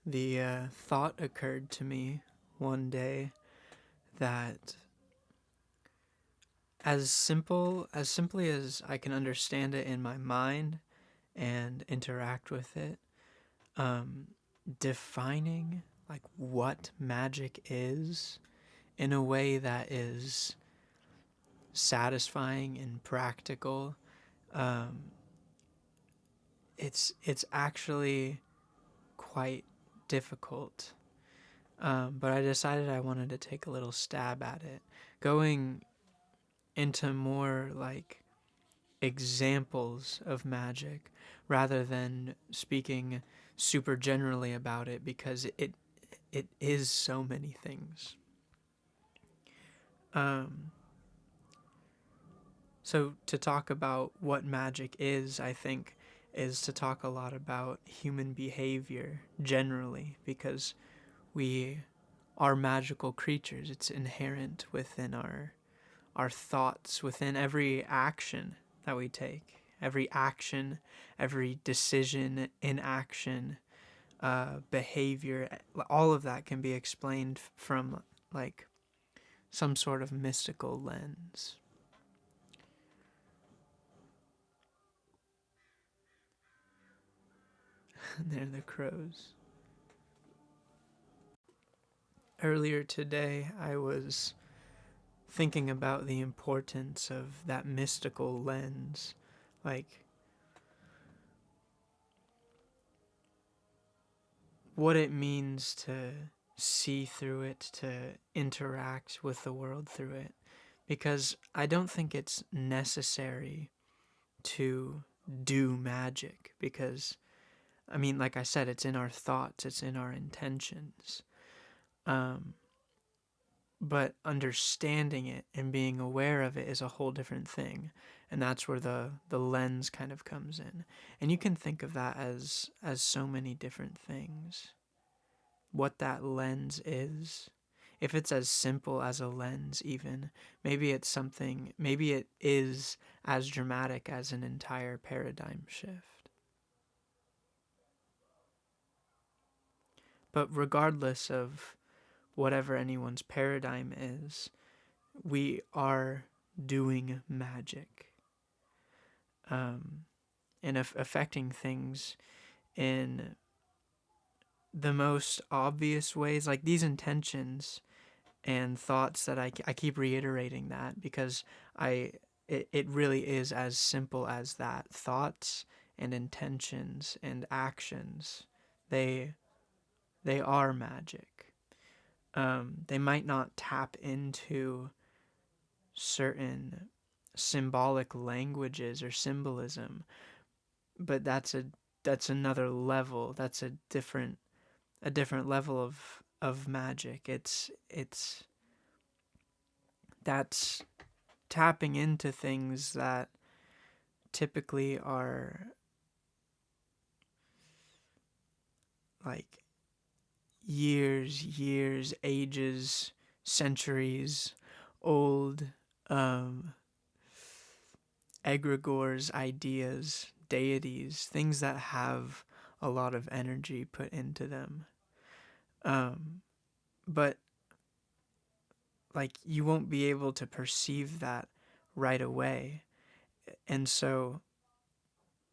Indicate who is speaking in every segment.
Speaker 1: The thought occurred to me one day that simply as I can understand it in my mind and interact with it, um, defining like what magic is in a way that is satisfying and practical, um, it's actually quite difficult. But I decided I wanted to take a little stab at it, going into more like examples of magic rather than speaking super generally about it, because it is so many things. Um, so to talk about what magic is, I think, is to talk a lot about human behavior generally, because we are magical creatures. It's inherent within our thoughts, within every action that we take, every action, every decision, inaction, behavior. All of that can be explained from like some sort of mystical lens. They're the crows. Earlier today, I was thinking about the importance of that mystical lens, like what it means to see through it, to interact with the world through it. Because I don't think it's necessary to do magic, because, I mean, like I said, it's in our thoughts, it's in our intentions. Um, but understanding it and being aware of it is a whole different thing. And that's where the lens kind of comes in. And you can think of that as so many different things. What that lens is. If it's as simple as a lens, even, maybe it is as dramatic as an entire paradigm shift. But regardless of whatever anyone's paradigm is, we are doing magic, um, and affecting things in the most obvious ways, like these intentions and thoughts that I keep reiterating that because it really is as simple as that. Thoughts and intentions and actions, they they are magic. They might not tap into certain symbolic languages or symbolism, but that's another level. That's a different level of magic. It's that's tapping into things that typically are like years, ages, centuries old, um, egregores, ideas, deities, things that have a lot of energy put into them. Um, but like you won't be able to perceive that right away. And so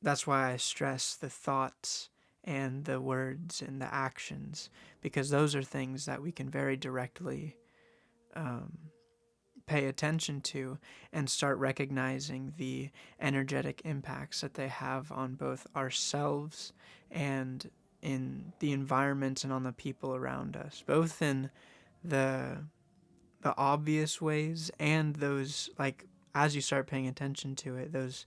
Speaker 1: that's why I stress the thoughts and the words and the actions, because those are things that we can very directly um, pay attention to and start recognizing the energetic impacts that they have on both ourselves and in the environment and on the people around us, both in the obvious ways and those, like, as you start paying attention to it, those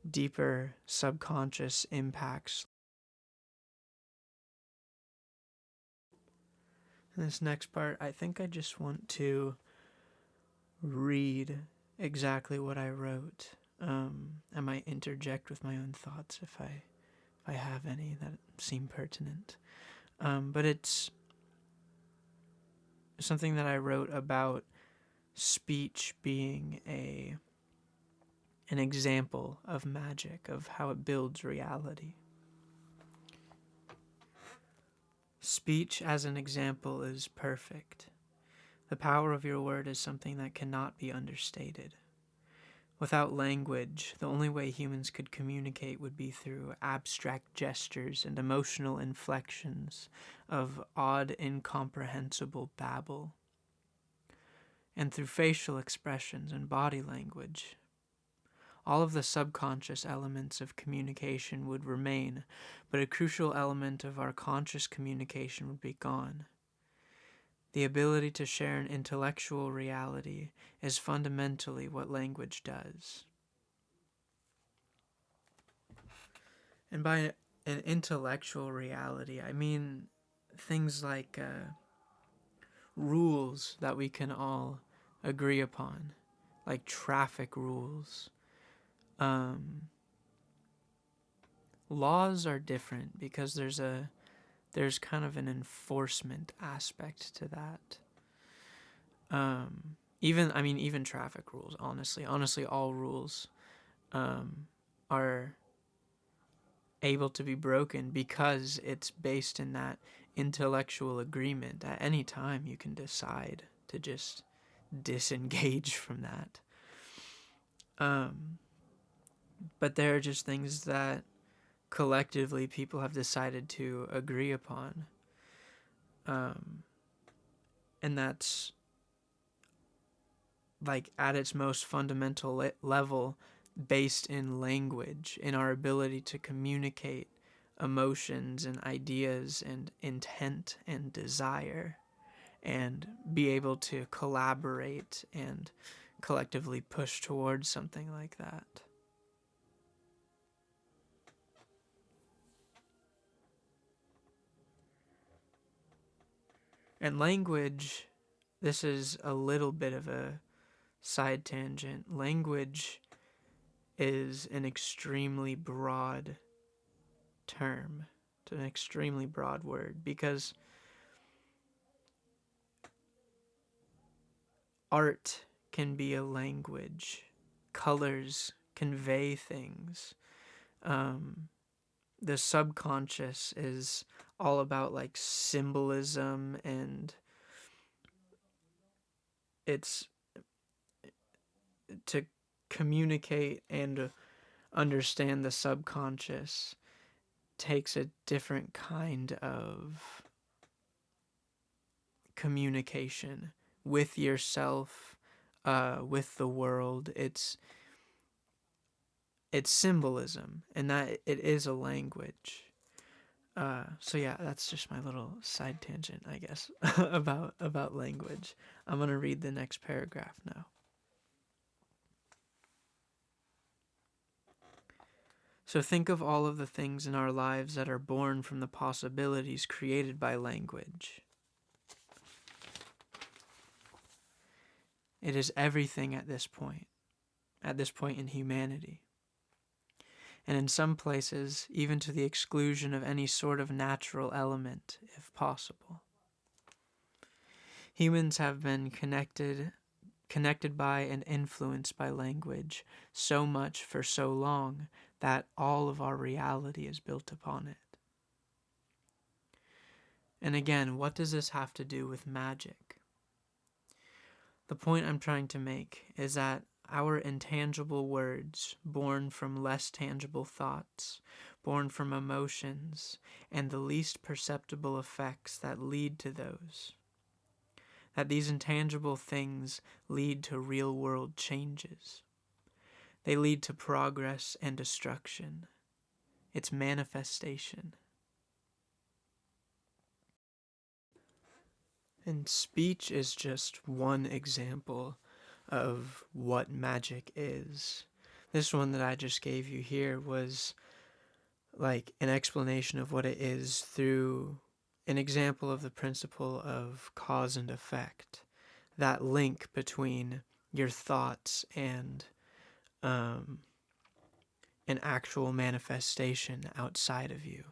Speaker 1: deeper subconscious impacts. In this next part, I think I just want to read exactly what I wrote. I might interject with my own thoughts if I have any that seem pertinent. But it's something that I wrote about speech being an example of magic, of how it builds reality. Speech, as an example, is perfect. The power of your word is something that cannot be understated. Without language, the only way humans could communicate would be through abstract gestures and emotional inflections of odd, incomprehensible babble, and through facial expressions and body language. All of the subconscious elements of communication would remain, but a crucial element of our conscious communication would be gone. The ability to share an intellectual reality is fundamentally what language does. And by an intellectual reality, I mean things like rules that we can all agree upon, like traffic rules. Laws are different because there's kind of an enforcement aspect to that. Even traffic rules, honestly, all rules are able to be broken because it's based in that intellectual agreement. At any time, you can decide to just disengage from that. But there are just things that collectively people have decided to agree upon. And that's like at its most fundamental level based in language, in our ability to communicate emotions and ideas and intent and desire, and be able to collaborate and collectively push towards something like that. And language, this is a little bit of a side tangent. Language is an extremely broad term. It's an extremely broad word because art can be a language. Colors convey things. The subconscious is all about like symbolism, and it's to communicate and understand the subconscious takes a different kind of communication with yourself, with the world. It's symbolism, and that it is a language. So yeah, that's just my little side tangent, I guess, about language. I'm gonna read the next paragraph now. So think of all of the things in our lives that are born from the possibilities created by language. It is everything at this point in humanity. And in some places, even to the exclusion of any sort of natural element, if possible. Humans have been connected by and influenced by language so much for so long that all of our reality is built upon it. And again, what does this have to do with magic? The point I'm trying to make is that our intangible words, born from less tangible thoughts, born from emotions, and the least perceptible effects that lead to those, that these intangible things lead to real-world changes. They lead to progress and destruction. It's manifestation. And speech is just one example of what magic is. This one that I just gave you here was like an explanation of what it is through an example of the principle of cause and effect. That link between your thoughts and an actual manifestation outside of you.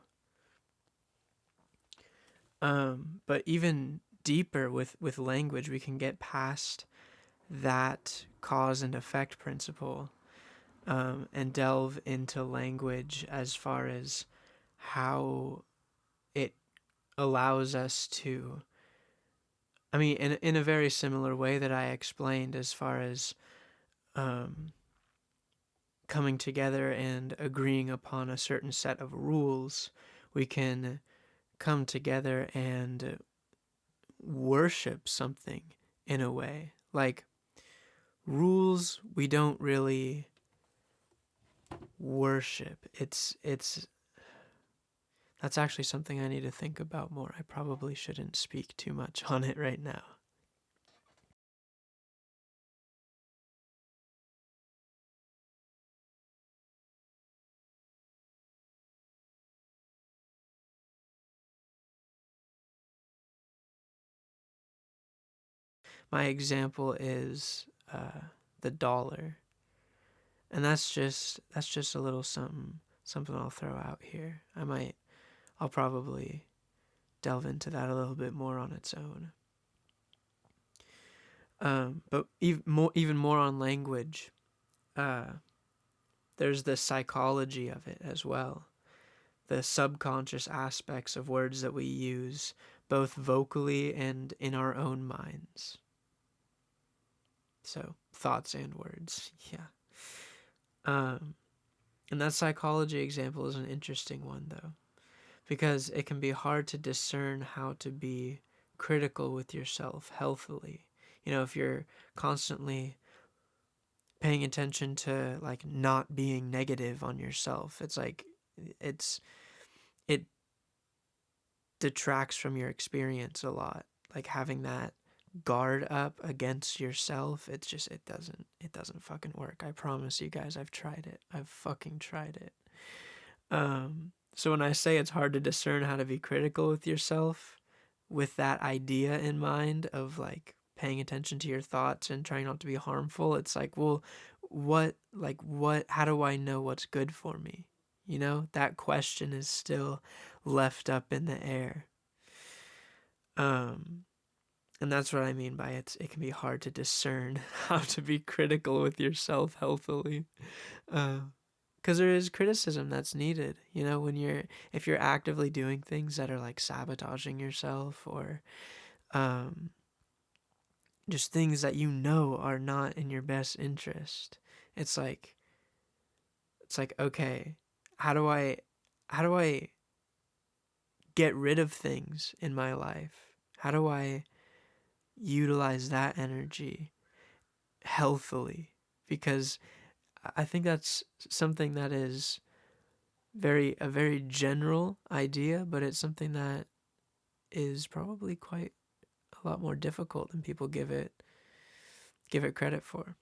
Speaker 1: But even deeper with language, we can get past that cause and effect principle and delve into language as far as how it allows us to, I mean, in a very similar way that I explained, as far as um, coming together and agreeing upon a certain set of rules, we can come together and worship something in a way. Like, rules, we don't really worship. It's that's actually something I need to think about more. I probably shouldn't speak too much on it right now. My example is the dollar, and that's just a little something I'll throw out here. I'll probably delve into that a little bit more on its own. But even more on language, uh, there's the psychology of it as well. The subconscious aspects of words that we use, both vocally and in our own minds. So, thoughts and words, yeah. Um, and that psychology example is an interesting one, though, because it can be hard to discern how to be critical with yourself healthily. If you're constantly paying attention to like not being negative on yourself, it's like it detracts from your experience a lot. Like having that guard up against yourself, it doesn't fucking work. I promise you guys, I've tried it. I've fucking tried it. So when I say it's hard to discern how to be critical with yourself, with that idea in mind of like paying attention to your thoughts and trying not to be harmful, it's like, well, how do I know what's good for me? That question is still left up in the air. And that's what I mean by it can be hard to discern how to be critical with yourself healthily. Because there is criticism that's needed, if you're actively doing things that are like sabotaging yourself, or just things that are not in your best interest. It's like okay, how do I get rid of things in my life? How do I utilize that energy healthily? Because I think that's something that is a very general idea, but it's something that is probably quite a lot more difficult than people give it credit for.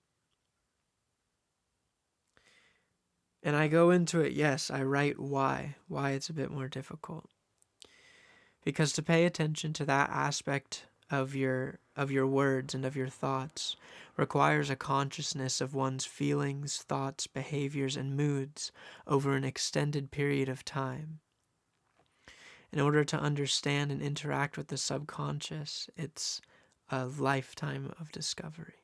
Speaker 1: And I go into it, yes, I write why it's a bit more difficult. Because to pay attention to that aspect of your words and of your thoughts requires a consciousness of one's feelings, thoughts, behaviors, and moods over an extended period of time. In order to understand and interact with the subconscious, it's a lifetime of discovery.